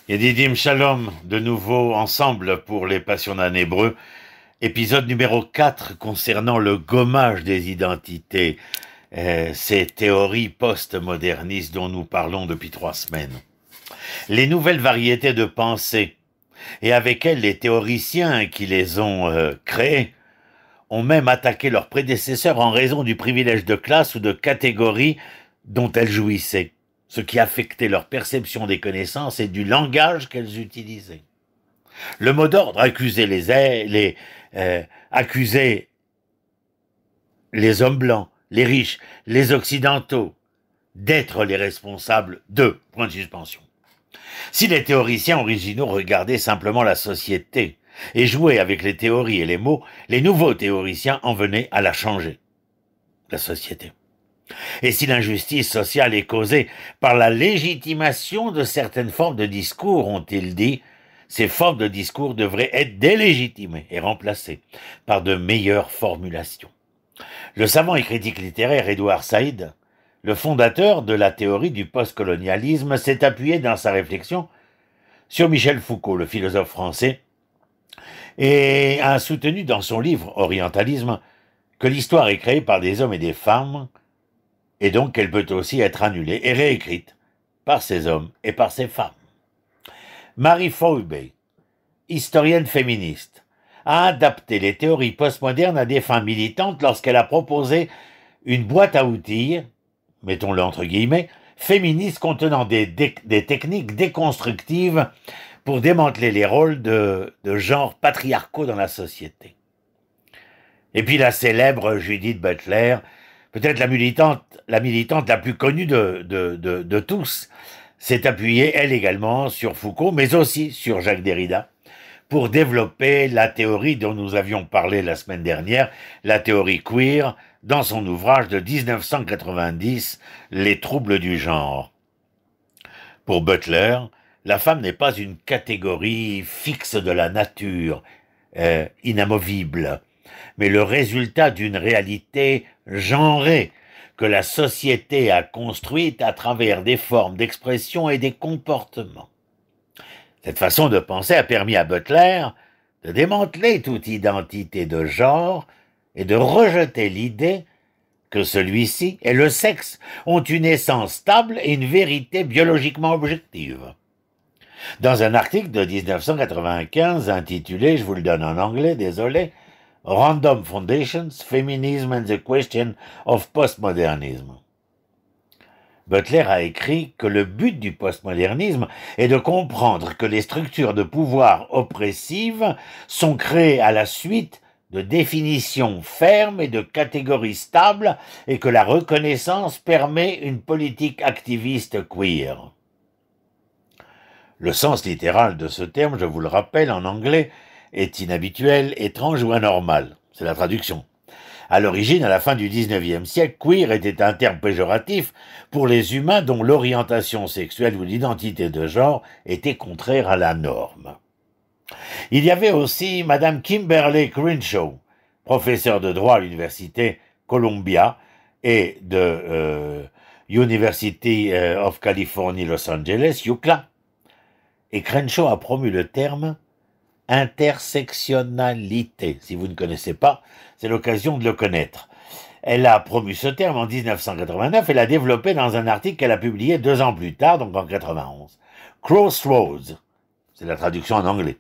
Yedidim Shalom, de nouveau ensemble pour les passions d'un hébreu. Épisode numéro 4 concernant le gommage des identités, ces théories post-modernistes dont nous parlons depuis 3 semaines. Les nouvelles variétés de pensée, et avec elles les théoriciens qui les ont créées, ont même attaqué leurs prédécesseurs en raison du privilège de classe ou de catégorie dont elles jouissaient, ce qui affectait leur perception des connaissances et du langage qu'elles utilisaient. Le mot d'ordre accusait les hommes blancs, les riches, les occidentaux, d'être les responsables de, point de suspension. Si les théoriciens originaux regardaient simplement la société et jouaient avec les théories et les mots, les nouveaux théoriciens en venaient à la changer, la société. Et si l'injustice sociale est causée par la légitimation de certaines formes de discours, ont-ils dit, ces formes de discours devraient être délégitimées et remplacées par de meilleures formulations. Le savant et critique littéraire Édouard Saïd, le fondateur de la théorie du postcolonialisme, s'est appuyé dans sa réflexion sur Michel Foucault, le philosophe français, et a soutenu dans son livre Orientalisme que l'histoire est créée par des hommes et des femmes, et donc qu'elle peut aussi être annulée et réécrite par ces hommes et par ces femmes. Marie Fowlby, historienne féministe, a adapté les théories postmodernes à des fins militantes lorsqu'elle a proposé une boîte à outils, mettons-le entre guillemets, féministe contenant des techniques déconstructives pour démanteler les rôles de genre patriarcaux dans la société. Et puis la célèbre Judith Butler, peut-être la militante la plus connue de tous, s'est appuyée, elle également, sur Foucault, mais aussi sur Jacques Derrida, pour développer la théorie dont nous avions parlé la semaine dernière, la théorie queer, dans son ouvrage de 1990, Les troubles du genre. Pour Butler, la femme n'est pas une catégorie fixe de la nature, inamovible, mais le résultat d'une réalité genrée que la société a construite à travers des formes d'expression et des comportements. Cette façon de penser a permis à Butler de démanteler toute identité de genre et de rejeter l'idée que celui-ci et le sexe ont une essence stable et une vérité biologiquement objective. Dans un article de 1995 intitulé, je vous le donne en anglais, désolé, Random Foundations, Feminism and the Question of Postmodernism. Butler a écrit que le but du postmodernisme est de comprendre que les structures de pouvoir oppressives sont créées à la suite de définitions fermes et de catégories stables et que la reconnaissance permet une politique activiste queer. Le sens littéral de ce terme, je vous le rappelle, en anglais, est inhabituel, étrange ou anormal. C'est la traduction. À l'origine, à la fin du XIXe siècle, queer était un terme péjoratif pour les humains dont l'orientation sexuelle ou l'identité de genre était contraire à la norme. Il y avait aussi Madame Kimberly Crenshaw, professeure de droit à l'université Columbia et de University of California, Los Angeles, UCLA. Et Crenshaw a promu le terme intersectionnalité. Si vous ne connaissez pas, c'est l'occasion de le connaître. Elle a promu ce terme en 1989 et l'a développé dans un article qu'elle a publié 2 ans plus tard, donc en 91. Crossroads, c'est la traduction en anglais,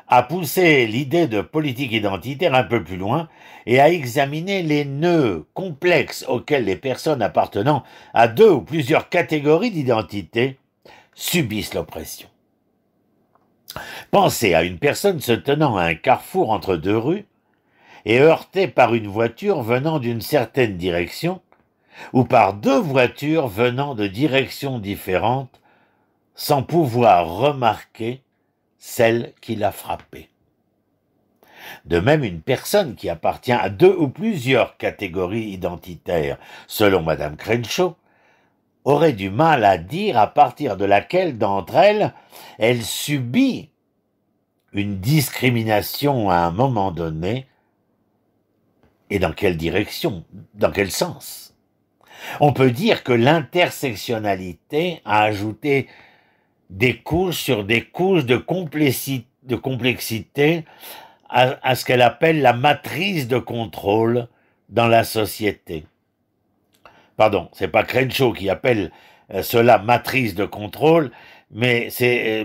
a poussé l'idée de politique identitaire un peu plus loin et a examiné les nœuds complexes auxquels les personnes appartenant à 2 ou plusieurs catégories d'identité subissent l'oppression. Pensez à une personne se tenant à un carrefour entre 2 rues et heurtée par une voiture venant d'une certaine direction ou par 2 voitures venant de directions différentes sans pouvoir remarquer celle qui l'a frappée. De même, une personne qui appartient à 2 ou plusieurs catégories identitaires, selon Madame Crenshaw, aurait du mal à dire à partir de laquelle d'entre elles elle subit une discrimination à un moment donné et dans quelle direction, dans quel sens. On peut dire que l'intersectionnalité a ajouté des couches sur des couches de complexité à ce qu'elle appelle la matrice de contrôle dans la société. Pardon, c'est pas Crenshaw qui appelle cela matrice de contrôle, mais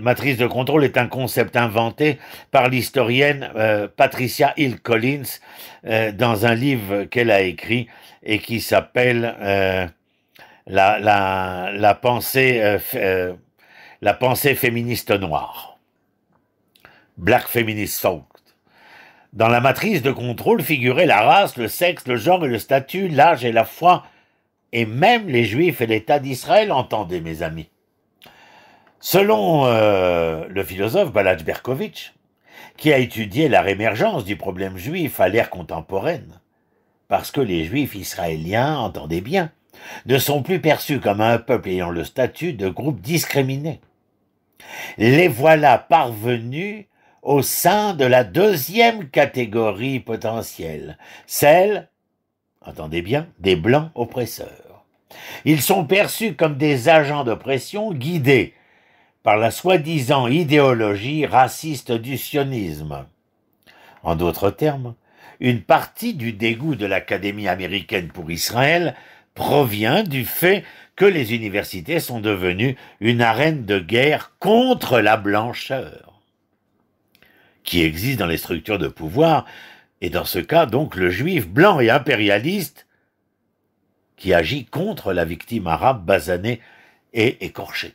matrice de contrôle est un concept inventé par l'historienne Patricia Hill Collins dans un livre qu'elle a écrit et qui s'appelle la pensée féministe noire. Black Feminist Thought. Dans la matrice de contrôle figuraient la race, le sexe, le genre et le statut, l'âge et la foi, et même les Juifs et l'État d'Israël, entendez mes amis. Selon le philosophe Balázs Berkovits, qui a étudié la réémergence du problème juif à l'ère contemporaine, parce que les Juifs israéliens, entendez bien, ne sont plus perçus comme un peuple ayant le statut de groupe discriminé. Les voilà parvenus au sein de la deuxième catégorie potentielle, celle, entendez bien, des Blancs oppresseurs. Ils sont perçus comme des agents d'oppression guidés par la soi-disant idéologie raciste du sionisme. En d'autres termes, une partie du dégoût de l'Académie américaine pour Israël provient du fait que les universités sont devenues une arène de guerre contre la blancheur, qui existe dans les structures de pouvoir, et dans ce cas donc le juif blanc et impérialiste qui agit contre la victime arabe basanée et écorchée.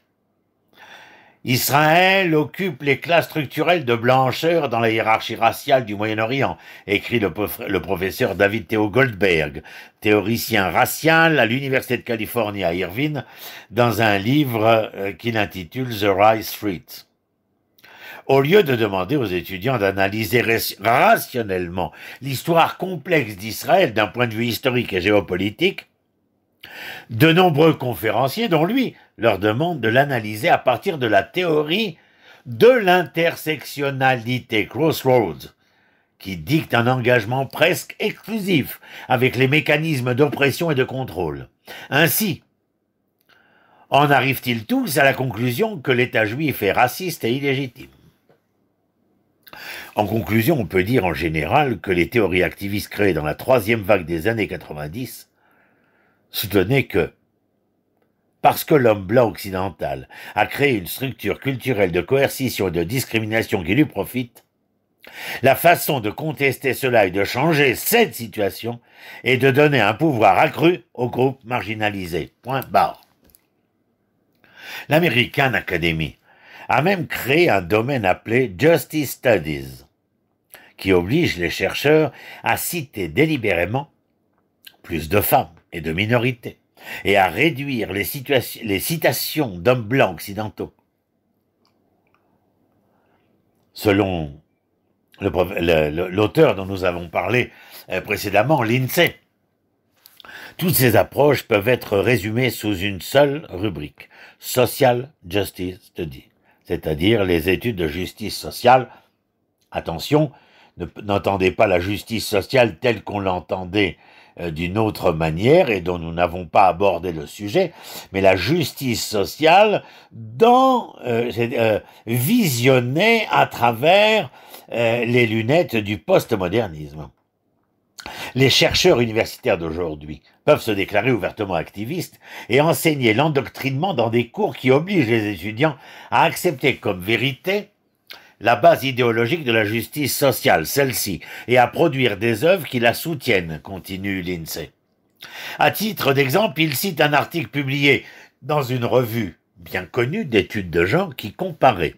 Israël occupe les classes structurelles de blancheur dans la hiérarchie raciale du Moyen-Orient, écrit le professeur David Theo Goldberg, théoricien racial à l'Université de Californie à Irvine, dans un livre qu'il intitule The Rise Street. Au lieu de demander aux étudiants d'analyser rationnellement l'histoire complexe d'Israël d'un point de vue historique et géopolitique, de nombreux conférenciers, dont lui, leur demandent de l'analyser à partir de la théorie de l'intersectionnalité, Crossroads, qui dicte un engagement presque exclusif avec les mécanismes d'oppression et de contrôle. Ainsi, en arrivent-ils tous à la conclusion que l'État juif est raciste et illégitime. En conclusion, on peut dire en général que les théories activistes créées dans la troisième vague des années 90 soutenaient que, parce que l'homme blanc occidental a créé une structure culturelle de coercition et de discrimination qui lui profite, la façon de contester cela et de changer cette situation est de donner un pouvoir accru aux groupes marginalisés. Point barre. L'American Academy a même créé un domaine appelé Justice Studies, qui oblige les chercheurs à citer délibérément plus de femmes et de minorités, et à réduire les citations d'hommes blancs occidentaux. Selon l'auteur dont nous avons parlé précédemment, Lindsay, toutes ces approches peuvent être résumées sous une seule rubrique, Social Justice Study, c'est-à-dire les études de justice sociale. Attention, n'entendez pas la justice sociale telle qu'on l'entendait d'une autre manière et dont nous n'avons pas abordé le sujet, mais la justice sociale visionnée à travers les lunettes du postmodernisme. Les chercheurs universitaires d'aujourd'hui peuvent se déclarer ouvertement activistes et enseigner l'endoctrinement dans des cours qui obligent les étudiants à accepter comme vérité la base idéologique de la justice sociale, celle-ci, et à produire des œuvres qui la soutiennent, continue Lindsay. À titre d'exemple, il cite un article publié dans une revue bien connue d'études de genre qui comparait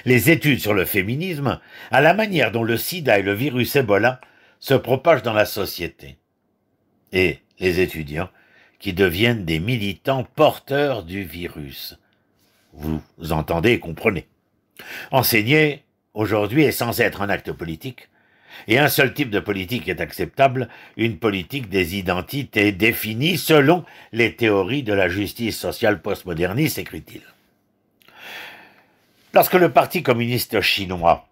les études sur le féminisme à la manière dont le sida et le virus Ebola se propagent dans la société, et les étudiants qui deviennent des militants porteurs du virus. Vous entendez et comprenez. Enseigner, aujourd'hui, est censé être un acte politique, et un seul type de politique est acceptable, une politique des identités définies selon les théories de la justice sociale postmoderniste, écrit-il. Lorsque le Parti communiste chinois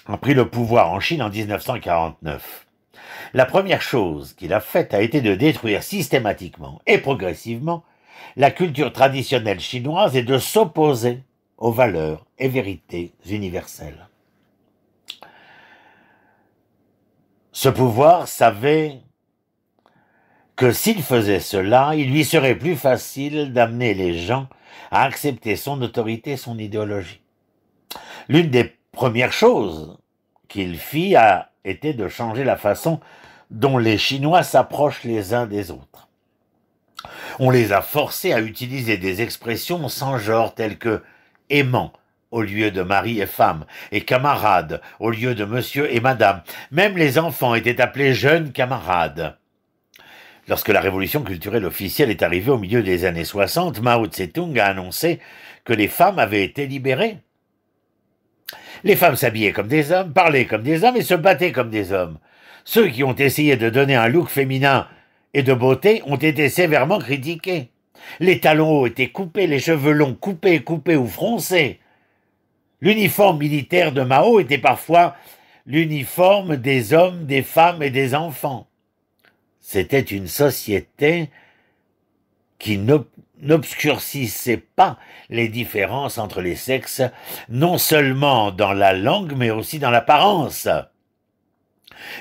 a pris le pouvoir en Chine en 1949, la première chose qu'il a faite a été de détruire systématiquement et progressivement la culture traditionnelle chinoise est de s'opposer aux valeurs et vérités universelles. Ce pouvoir savait que s'il faisait cela, il lui serait plus facile d'amener les gens à accepter son autorité, son idéologie. L'une des premières choses qu'il fit a été de changer la façon dont les Chinois s'approchent les uns des autres. On les a forcés à utiliser des expressions sans genre telles que « aimant » au lieu de mari et femme, et camarade au lieu de monsieur et madame. Même les enfants étaient appelés jeunes camarades. Lorsque la révolution culturelle officielle est arrivée au milieu des années 60, Mao Tse-tung a annoncé que les femmes avaient été libérées. Les femmes s'habillaient comme des hommes, parlaient comme des hommes et se battaient comme des hommes. Ceux qui ont essayé de donner un look féminin et de beauté ont été sévèrement critiqués. Les talons hauts étaient coupés, les cheveux longs coupés ou froncés. L'uniforme militaire de Mao était parfois l'uniforme des hommes, des femmes et des enfants. C'était une société qui n'obscurcissait pas les différences entre les sexes, non seulement dans la langue, mais aussi dans l'apparence.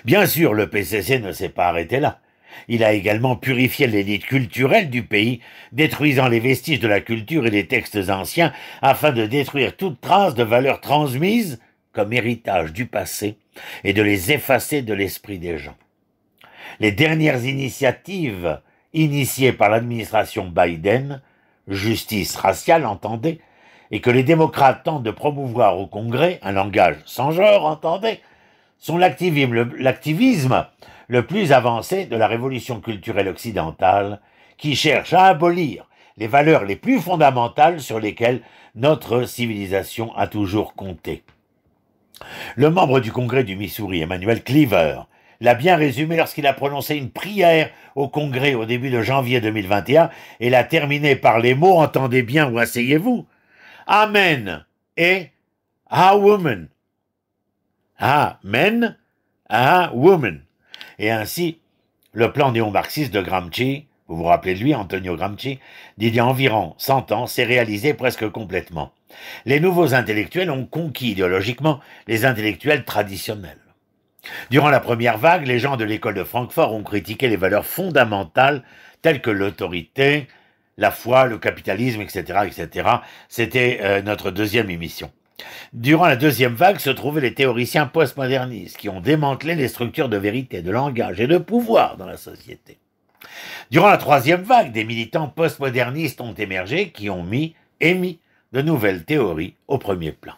Bien sûr, le PCC ne s'est pas arrêté là. Il a également purifié l'élite culturelle du pays, détruisant les vestiges de la culture et les textes anciens afin de détruire toute trace de valeurs transmises comme héritage du passé et de les effacer de l'esprit des gens. Les dernières initiatives initiées par l'administration Biden, justice raciale entendez, et que les démocrates tentent de promouvoir au Congrès, un langage sans genre entendez, sont l'activisme le plus avancé de la révolution culturelle occidentale qui cherche à abolir les valeurs les plus fondamentales sur lesquelles notre civilisation a toujours compté. Le membre du Congrès du Missouri, Emmanuel Cleaver, l'a bien résumé lorsqu'il a prononcé une prière au Congrès au début de janvier 2021 et l'a terminé par les mots, entendez bien ou asseyez-vous, Amen et A woman. Amen, a woman. Et ainsi, le plan néo-marxiste de Gramsci, vous vous rappelez de lui, Antonio Gramsci, d'il y a environ 100 ans, s'est réalisé presque complètement. Les nouveaux intellectuels ont conquis idéologiquement les intellectuels traditionnels. Durant la première vague, les gens de l'école de Francfort ont critiqué les valeurs fondamentales telles que l'autorité, la foi, le capitalisme, etc., etc. C'était notre deuxième émission. Durant la deuxième vague se trouvaient les théoriciens postmodernistes qui ont démantelé les structures de vérité, de langage et de pouvoir dans la société. Durant la troisième vague, des militants postmodernistes ont émergé qui ont émis de nouvelles théories au premier plan.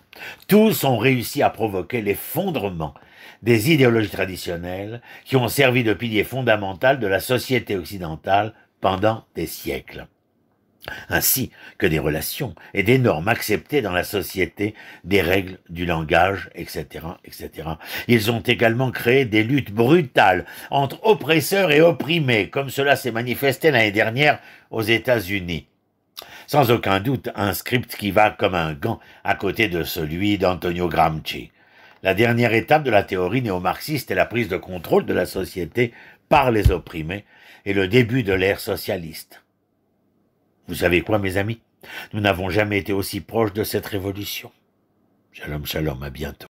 Tous ont réussi à provoquer l'effondrement des idéologies traditionnelles qui ont servi de pilier fondamental de la société occidentale pendant des siècles, ainsi que des relations et des normes acceptées dans la société, des règles du langage, etc., etc. Ils ont également créé des luttes brutales entre oppresseurs et opprimés, comme cela s'est manifesté l'année dernière aux États-Unis. Sans aucun doute, un script qui va comme un gant à côté de celui d'Antonio Gramsci. La dernière étape de la théorie néo-marxiste est la prise de contrôle de la société par les opprimés et le début de l'ère socialiste. Vous savez quoi, mes amis? Nous n'avons jamais été aussi proches de cette révolution. Shalom, shalom, à bientôt.